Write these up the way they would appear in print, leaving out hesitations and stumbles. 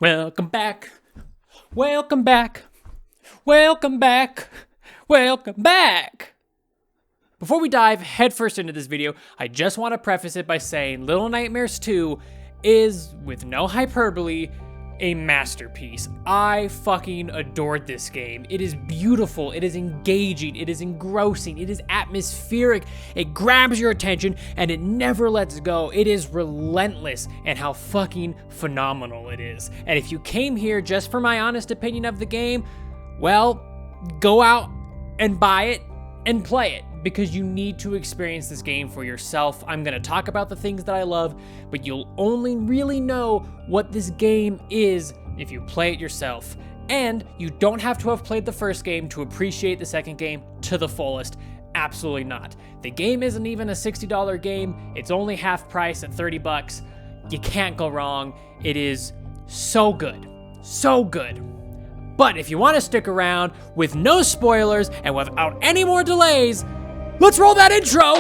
Welcome back. Welcome back. Welcome back. Welcome back. Before we dive headfirst into this video, I just want to preface it by saying Little Nightmares 2 is, with no hyperbole, a masterpiece. I fucking adored this game. It is beautiful, it is engaging, it is engrossing, it is atmospheric, it grabs your attention, and it never lets go. It is relentless in how fucking phenomenal it is. And if you came here just for my honest opinion of the game, well, go out and buy it and play it, because you need to experience this game for yourself. I'm gonna talk about the things that I love, but you'll only really know what this game is if you play it yourself. And you don't have to have played the first game to appreciate the second game to the fullest. Absolutely not. The game isn't even a $60 game. It's only half price at 30 bucks. You can't go wrong. It is so good. So good. But if you want to stick around with no spoilers and without any more delays, let's roll that intro!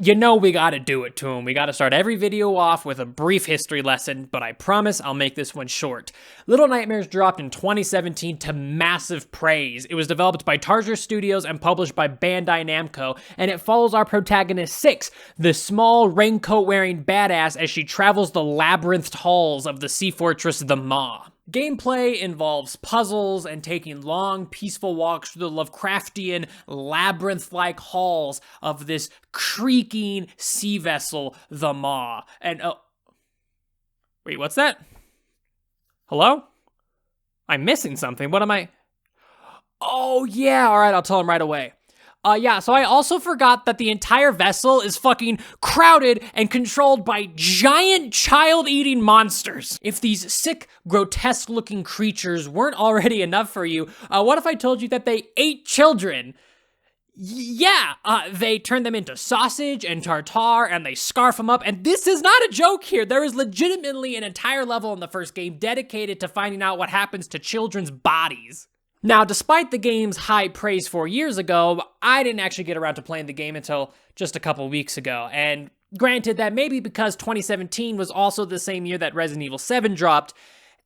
You know we gotta do it to him. We gotta start every video off with a brief history lesson, but I promise I'll make this one short. Little Nightmares dropped in 2017 to massive praise. It was developed by Tarsier Studios and published by Bandai Namco, and it follows our protagonist Six, the small raincoat-wearing badass, as she travels the labyrinthed halls of the sea fortress the Maw. Gameplay involves puzzles and taking long, peaceful walks through the Lovecraftian, labyrinth-like halls of this creaking sea vessel, the Maw. And, wait, what's that? Hello? I'm missing something. What am I? Oh, yeah, alright, I'll tell him right away. So I also forgot that the entire vessel is fucking crowded and controlled by giant child-eating monsters. If these sick, grotesque-looking creatures weren't already enough for you, what if I told you that they ate children? They turn them into sausage and tartare, and they scarf them up, and this is not a joke here. There is legitimately an entire level in the first game dedicated to finding out what happens to children's bodies. Now, despite the game's high praise 4 years ago, I didn't actually get around to playing the game until just a couple weeks ago. And granted, that may be because 2017 was also the same year that Resident Evil 7 dropped,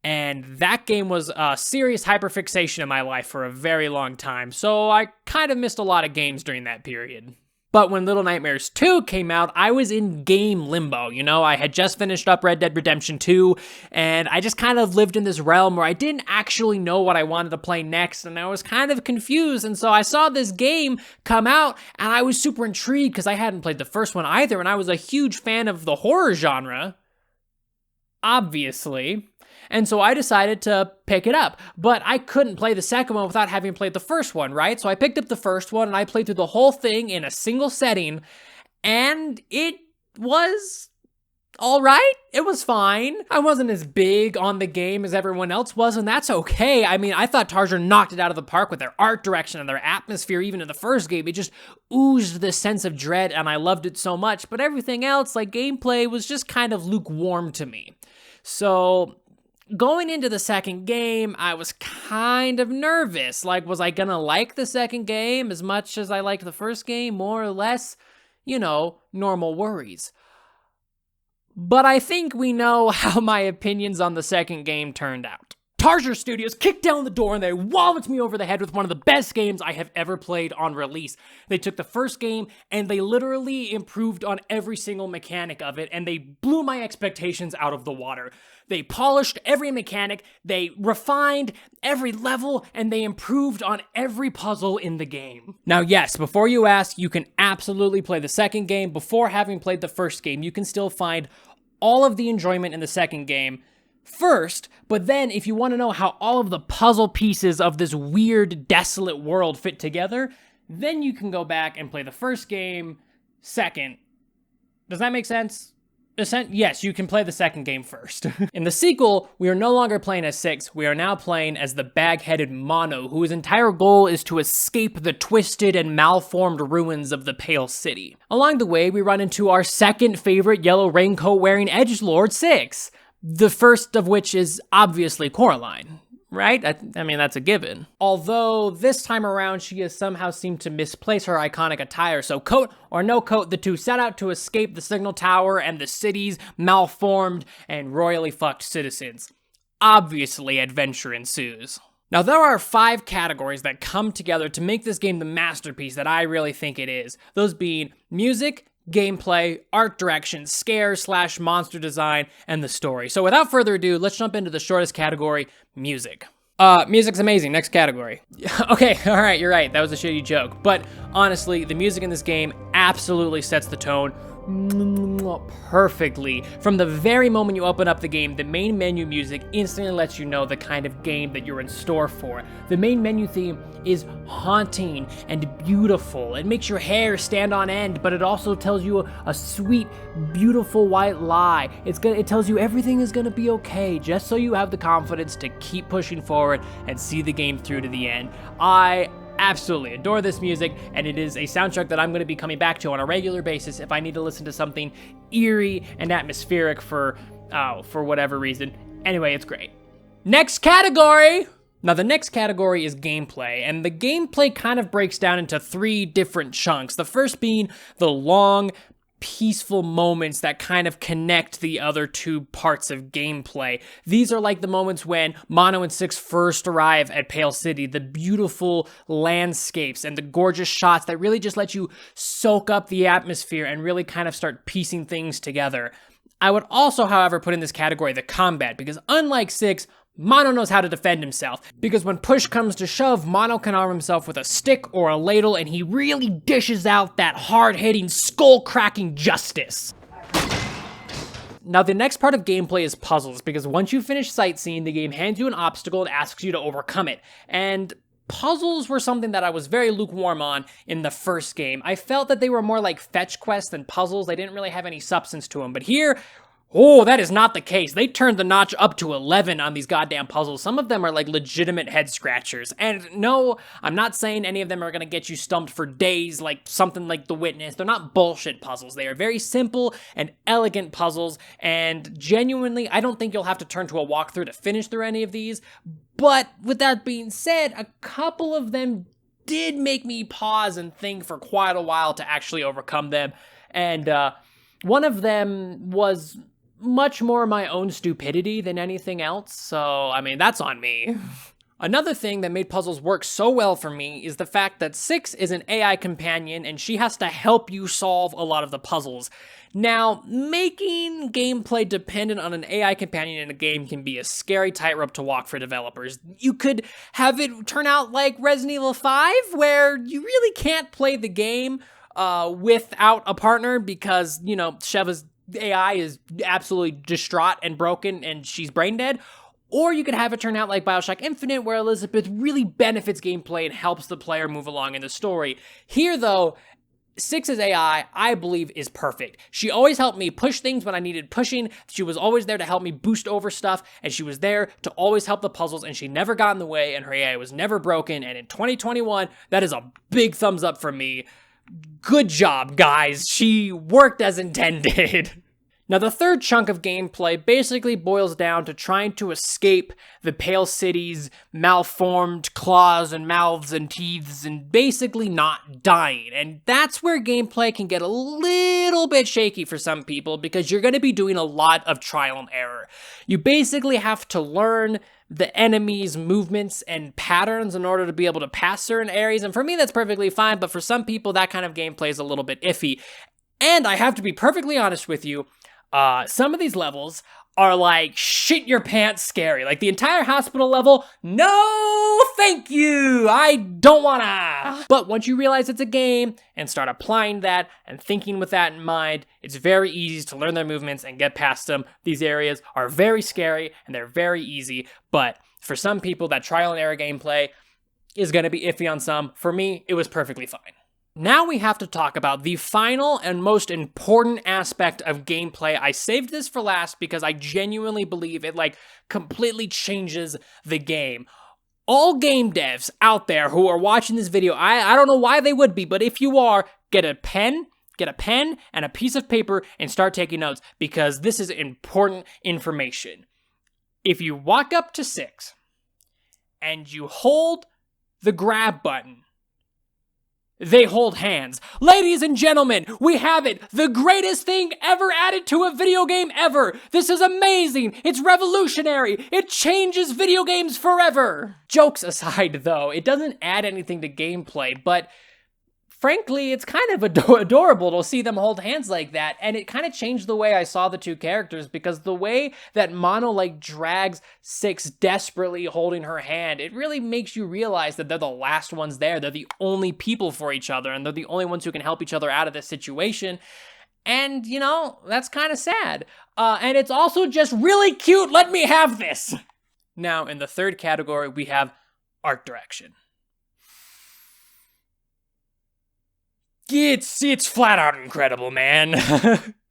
and that game was a serious hyperfixation in my life for a very long time, so I kind of missed a lot of games during that period. But when Little Nightmares 2 came out, I was in game limbo, you know? I had just finished up Red Dead Redemption 2, and I just kind of lived in this realm where I didn't actually know what I wanted to play next, and I was kind of confused, and so I saw this game come out, and I was super intrigued because I hadn't played the first one either, and I was a huge fan of the horror genre, obviously. And so I decided to pick it up, but I couldn't play the second one without having played the first one, right? So I picked up the first one and I played through the whole thing in a single setting, and it was all right. It was fine. I wasn't as big on the game as everyone else was, and that's okay. I mean, I thought Tarsier knocked it out of the park with their art direction and their atmosphere. Even in the first game, it just oozed this sense of dread, and I loved it so much, but everything else, like gameplay, was just kind of lukewarm to me. So going into the second game, I was kind of nervous. Like, was I gonna like the second game as much as I liked the first game? More or less, you know, normal worries. But I think we know how my opinions on the second game turned out. Tarsier Studios kicked down the door and they walloped me over the head with one of the best games I have ever played on release. They took the first game and they literally improved on every single mechanic of it, and they blew my expectations out of the water. They polished every mechanic, they refined every level, and they improved on every puzzle in the game. Now, yes, before you ask, you can absolutely play the second game before having played the first game. You can still find all of the enjoyment in the second game first, but then if you want to know how all of the puzzle pieces of this weird, desolate world fit together, then you can go back and play the first game second. Does that make sense? Yes, you can play the second game first. In the sequel, we are no longer playing as Six, we are now playing as the bag-headed Mono, whose entire goal is to escape the twisted and malformed ruins of the Pale City. Along the way, we run into our second favorite yellow raincoat-wearing edgelord, Six, the first of which is obviously Coraline. right? I mean, that's a given. Although this time around, she has somehow seemed to misplace her iconic attire. So coat or no coat, the two set out to escape the signal tower and the city's malformed and royally fucked citizens. Obviously, adventure ensues. Now, there are 5 categories that come together to make this game the masterpiece that I really think it is. Those being music, gameplay, art direction, scare/monster design, and the story. So without further ado, let's jump into the shortest category, music. Music's amazing. Next category. Okay, all right, you're right. That was a shitty joke. But honestly, the music in this game absolutely sets the tone perfectly. From the very moment you open up the game, the main menu music instantly lets you know the kind of game that you're in store for. The main menu theme is haunting and beautiful. It makes your hair stand on end, but it also tells you a sweet, beautiful white lie. It tells you everything is gonna be okay, just so you have the confidence to keep pushing forward and see the game through to the end. I absolutely adore this music, and it is a soundtrack that I'm going to be coming back to on a regular basis if I need to listen to something eerie and atmospheric for whatever reason. Anyway, it's great. Next category! Now, the next category is gameplay, and the gameplay kind of breaks down into 3 different chunks. The first being the long, peaceful moments that kind of connect the other 2 parts of gameplay. These are like the moments when Mono and Six first arrive at Pale City, the beautiful landscapes and the gorgeous shots that really just let you soak up the atmosphere and really kind of start piecing things together. I would also, however, put in this category the combat, because unlike Six, Mono knows how to defend himself, because when push comes to shove, Mono can arm himself with a stick or a ladle, and he really dishes out that hard-hitting, skull-cracking justice. Now, the next part of gameplay is puzzles, because once you finish sightseeing, the game hands you an obstacle and asks you to overcome it. And puzzles were something that I was very lukewarm on in the first game. I felt that they were more like fetch quests than puzzles. They didn't really have any substance to them, but here, oh, that is not the case. They turned the notch up to 11 on these goddamn puzzles. Some of them are like legitimate head scratchers. And no, I'm not saying any of them are gonna get you stumped for days like something like The Witness. They're not bullshit puzzles. They are very simple and elegant puzzles. And genuinely, I don't think you'll have to turn to a walkthrough to finish through any of these. But with that being said, a couple of them did make me pause and think for quite a while to actually overcome them. And one of them was much more my own stupidity than anything else, so, I mean, that's on me. Another thing that made puzzles work so well for me is the fact that Six is an AI companion and she has to help you solve a lot of the puzzles. Now, making gameplay dependent on an AI companion in a game can be a scary tightrope to walk for developers. You could have it turn out like Resident Evil 5, where you really can't play the game without a partner because, you know, Sheva's AI is absolutely distraught and broken and she's brain dead. Or you could have it turn out like BioShock Infinite, where Elizabeth really benefits gameplay and helps the player move along in the story. Here, though, Six's AI, I believe, is perfect. She always helped me push things when I needed pushing. She was always there to help me boost over stuff, and she was there to always help the puzzles, and she never got in the way, and her AI was never broken. And in 2021, that is a big thumbs up from me. Good job, guys. She worked as intended. Now, the third chunk of gameplay basically boils down to trying to escape the Pale City's malformed claws and mouths and teeth and basically not dying. And that's where gameplay can get a little bit shaky for some people because you're going to be doing a lot of trial and error. You basically have to learn the enemy's movements and patterns in order to be able to pass certain areas. And for me, that's perfectly fine. But for some people, that kind of gameplay is a little bit iffy. And I have to be perfectly honest with you. Some of these levels are like shit your pants scary. Like the entire hospital level, no thank you, I don't wanna. But once you realize it's a game and start applying that and thinking with that in mind, it's very easy to learn their movements and get past them. These areas are very scary and they're very easy, but for some people that trial and error gameplay is gonna be iffy on some. For me, it was perfectly fine. Now we have to talk about the final and most important aspect of gameplay. I saved this for last because I genuinely believe it completely changes the game. All game devs out there who are watching this video, I don't know why they would be, but if you are, get a pen and a piece of paper and start taking notes because this is important information. If you walk up to Six and you hold the grab button, they hold hands. Ladies and gentlemen, we have it. The greatest thing ever added to a video game ever. This is amazing. It's revolutionary. It changes video games forever. Jokes aside, though, it doesn't add anything to gameplay, but frankly, it's kind of adorable to see them hold hands like that, and it kind of changed the way I saw the two characters, because the way that Mono drags Six desperately holding her hand, it really makes you realize that they're the last ones there. They're the only people for each other, and they're the only ones who can help each other out of this situation. And, you know, that's kind of sad. And it's also just really cute. Let me have this. Now, in the third category, we have art direction. It's flat out incredible, man.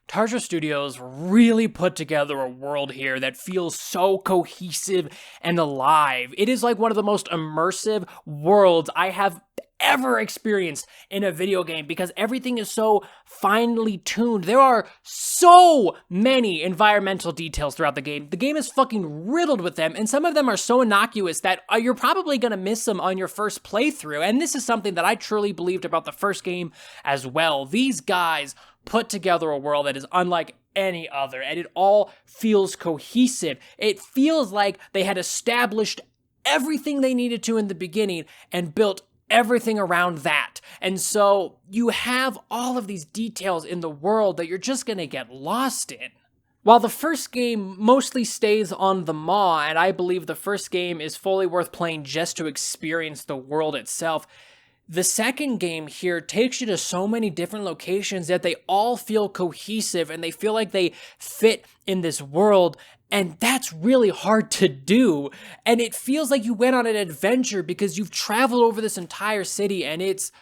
Tarsier Studios really put together a world here that feels so cohesive and alive. It is like one of the most immersive worlds I have ever experienced in a video game, because everything is so finely tuned. There are so many environmental details throughout the game. The game is fucking riddled with them, and some of them are so innocuous that you're probably gonna miss them on your first playthrough. And this is something that I truly believed about the first game as well. These guys put together a world that is unlike any other, and it all feels cohesive. It feels like they had established everything they needed to in the beginning and built everything around that. And so you have all of these details in the world that you're just gonna get lost in. While the first game mostly stays on the maw, and I believe the first game is fully worth playing just to experience the world itself, the second game here takes you to so many different locations that they all feel cohesive and they feel like they fit in this world. And that's really hard to do. And it feels like you went on an adventure because you've traveled over this entire city, and it's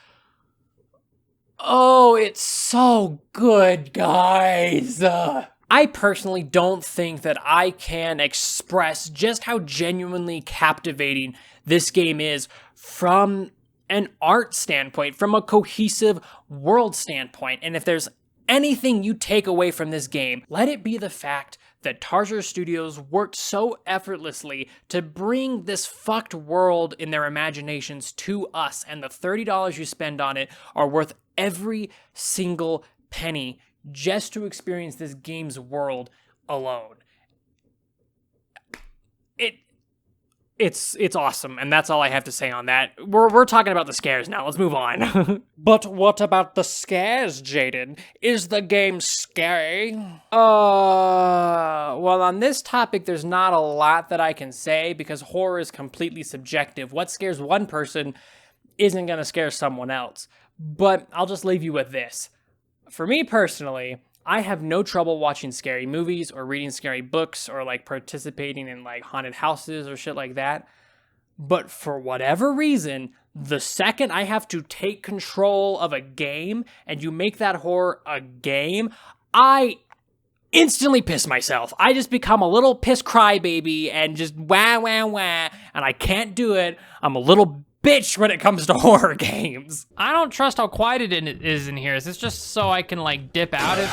so good, guys. I personally don't think that I can express just how genuinely captivating this game is from an art standpoint, from a cohesive world standpoint. And if there's anything you take away from this game, let it be the fact that Tarsier Studios worked so effortlessly to bring this fucked world in their imaginations to us, and the $30 you spend on it are worth every single penny just to experience this game's world alone. It's awesome, and that's all I have to say on that. We're talking about the scares now. Let's move on. But what about the scares, Jaden? Is the game scary? Well, on this topic, there's not a lot that I can say because horror is completely subjective. What scares one person isn't gonna scare someone else. But I'll just leave you with this. For me personally, I have no trouble watching scary movies or reading scary books or participating in haunted houses or shit like that. But for whatever reason, the second I have to take control of a game and you make that horror a game, I instantly piss myself. I just become a little piss crybaby and just wah, wah, wah, and I can't do it. I'm a little bitch when it comes to horror games. I don't trust how quiet it is in here. Is this just so I can dip out of?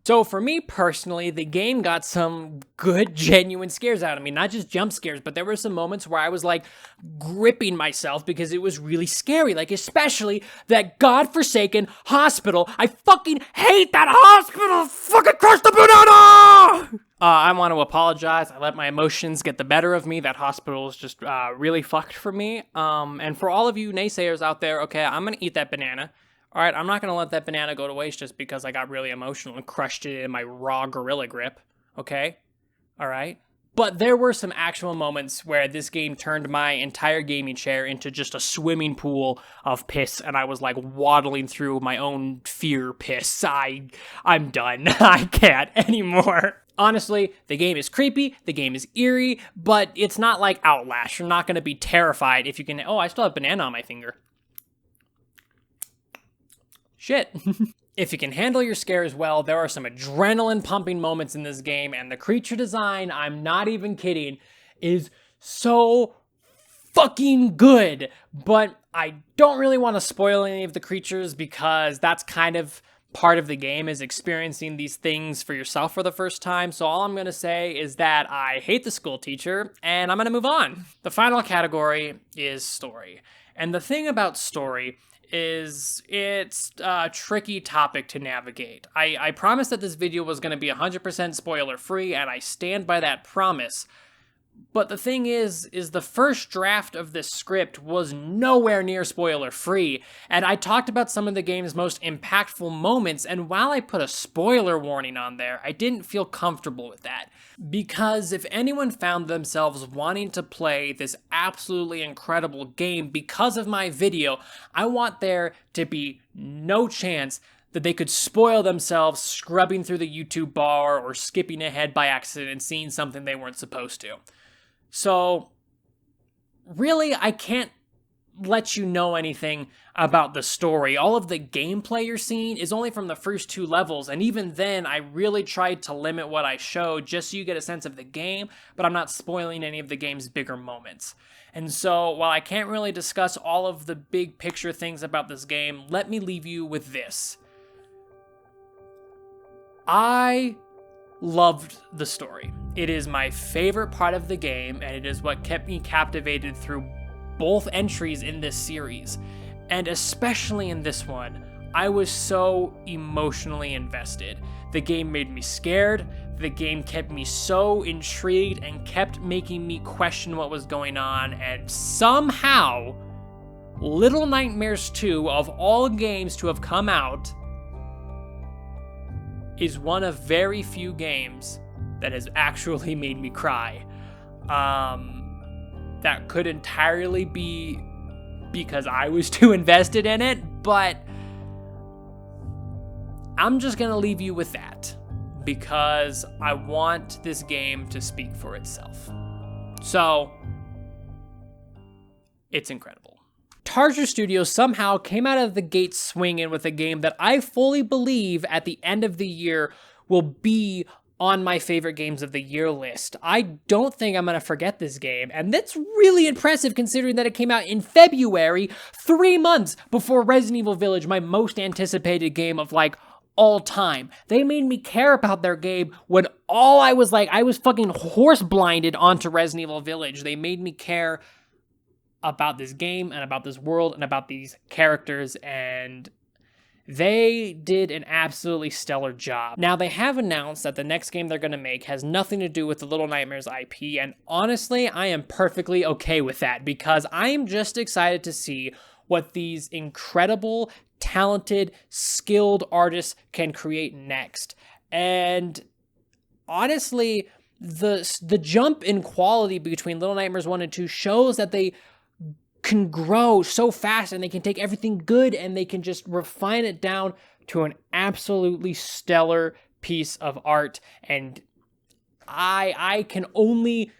So for me personally, the game got some good, genuine scares out of me. Not just jump scares, but there were some moments where I was gripping myself because it was really scary. Especially that godforsaken hospital. I fucking hate that hospital! Fucking crush the banana! I want to apologize. I let my emotions get the better of me. That hospital is just really fucked for me. And for all of you naysayers out there, okay, I'm gonna eat that banana. All right, I'm not going to let that banana go to waste just because I got really emotional and crushed it in my raw gorilla grip, okay? All right? But there were some actual moments where this game turned my entire gaming chair into just a swimming pool of piss, and I was waddling through my own fear piss. I'm done. I can't anymore. Honestly, the game is creepy, the game is eerie, but it's not like Outlast. You're not going to be terrified if you can... Oh, I still have banana on my finger. Shit. If you can handle your scares well, there are some adrenaline pumping moments in this game, and the creature design, I'm not even kidding, is so fucking good. But I don't really want to spoil any of the creatures because that's kind of part of the game is experiencing these things for yourself for the first time. So all I'm going to say is that I hate the school teacher, and I'm going to move on. The final category is story. And the thing about story is it's a tricky topic to navigate. I promised that this video was going to be 100% spoiler free, and I stand by that promise. But the thing is the first draft of this script was nowhere near spoiler free, and I talked about some of the game's most impactful moments, and while I put a spoiler warning on there, I didn't feel comfortable with that. Because if anyone found themselves wanting to play this absolutely incredible game because of my video, I want there to be no chance that they could spoil themselves scrubbing through the YouTube bar or skipping ahead by accident and seeing something they weren't supposed to. So, really, I can't let you know anything about the story. All of the gameplay you're seeing is only from the first 2 levels, and even then, I really tried to limit what I showed just so you get a sense of the game, but I'm not spoiling any of the game's bigger moments. And so, while I can't really discuss all of the big picture things about this game, let me leave you with this. I loved the story. It is my favorite part of the game, and it is what kept me captivated through both entries in this series. And especially in this one, I was so emotionally invested. The game made me scared, the game kept me so intrigued and kept making me question what was going on, and somehow, Little Nightmares 2, of all games to have come out, is one of very few games that has actually made me cry. That could entirely be because I was too invested in it, but I'm just gonna leave you with that because I want this game to speak for itself. So, it's incredible. Tarsier Studios somehow came out of the gate swinging with a game that I fully believe at the end of the year will be on my favorite games of the year list. I don't think I'm going to forget this game, and that's really impressive considering that it came out in February, 3 months before Resident Evil Village, my most anticipated game of like all time. They made me care about their game when I was fucking horse blinded onto Resident Evil Village. They made me care about this game and about this world and about these characters, and they did an absolutely stellar job. Now, they have announced that the next game they're going to make has nothing to do with the Little Nightmares IP, and honestly, I am perfectly okay with that because I am just excited to see what these incredible, talented, skilled artists can create next. And honestly, the jump in quality between Little Nightmares 1 and 2 shows that they can grow so fast and they can take everything good and they can just refine it down to an absolutely stellar piece of art. And I can only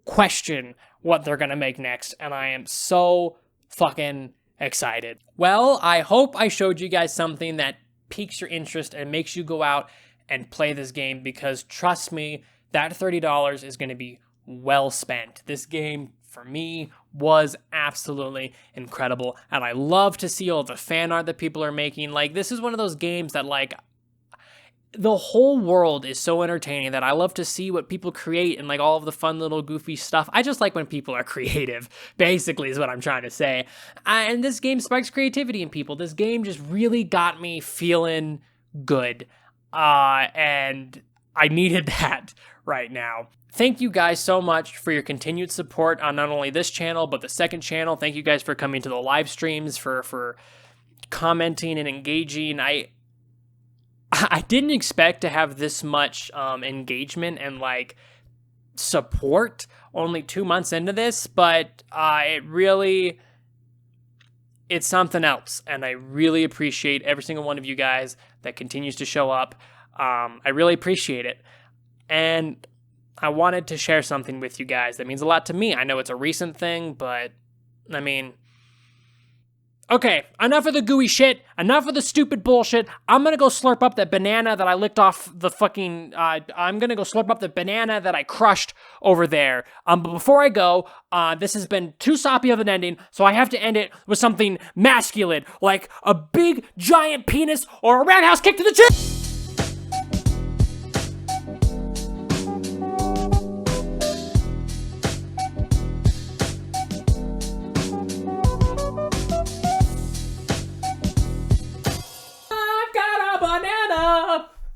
question what they're gonna make next, and I am so fucking excited. Well, I hope I showed you guys something that piques your interest and makes you go out and play this game, because trust me, that $30 is gonna be well spent. This game, for me, was absolutely incredible, and I love to see all the fan art that people are making. Like, this is one of those games that, like, the whole world is so entertaining that I love to see what people create and, like, all of the fun little goofy stuff. I just like when people are creative, basically, is what I'm trying to say. And this game sparks creativity in people. This game just really got me feeling good, and I needed that right now. Thank you guys so much for your continued support on not only this channel, but the second channel. Thank you guys for coming to the live streams, for commenting and engaging. I didn't expect to have this much engagement and, like, support only 2 months into this, but it's something else, and I really appreciate every single one of you guys that continues to show up. I really appreciate it, and I wanted to share something with you guys that means a lot to me. I know it's a recent thing, but, I mean, Okay, enough of the gooey shit, enough of the stupid bullshit. I'm gonna go slurp up that banana that I licked off the fucking, I'm gonna go slurp up the banana that I crushed over there. But before I go, this has been too soppy of an ending, so I have to end it with something masculine, like a big, giant penis or a roundhouse kick to the chin! I've got a banana!